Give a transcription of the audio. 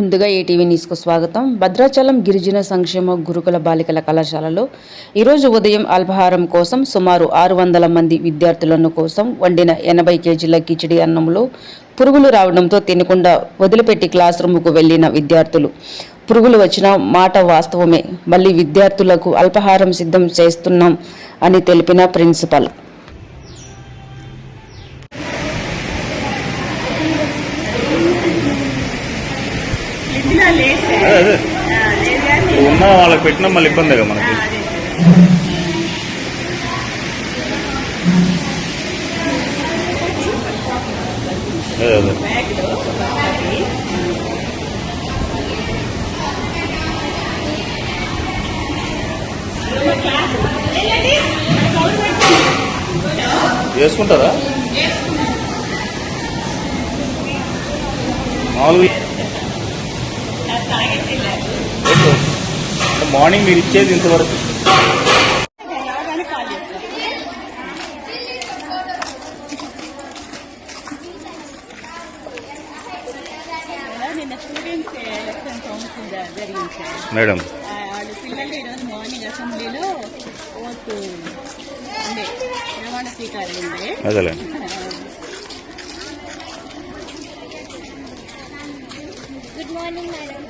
ముందుగా ఏటీవీ న్యూస్కు స్వాగతం. భద్రాచలం గిరిజన సంక్షేమ గురుకుల బాలికల కళాశాలలో ఈరోజు ఉదయం అల్పాహారం కోసం సుమారు 600 మంది విద్యార్థులను కోసం వండిన 80 కేజీల కిచిడి అన్నంలో పురుగులు రావడంతో తినకుండా వదిలిపెట్టి క్లాస్ రూమ్కు వెళ్లిన విద్యార్థులు పురుగులు వచ్చిన మాట వాస్తవమే, మళ్ళీ విద్యార్థులకు అల్పాహారం సిద్ధం చేస్తున్నాం అని తెలిపిన ప్రిన్సిపల్. ఉన్న వాళ్ళకి పెట్టినా మళ్ళీ ఇబ్బందిగా మనకి. వేసుకుంటారా మామూలుగా మార్నింగ్ మీరు ఇచ్చేది ఇంతవరకు? మేడం పిల్లలు ఈరోజు మార్నింగ్ అసెంబ్లీలో ఓటు ఉండే ప్రమాణ స్వీకారం ఉండే. అదేలే. Good morning madam.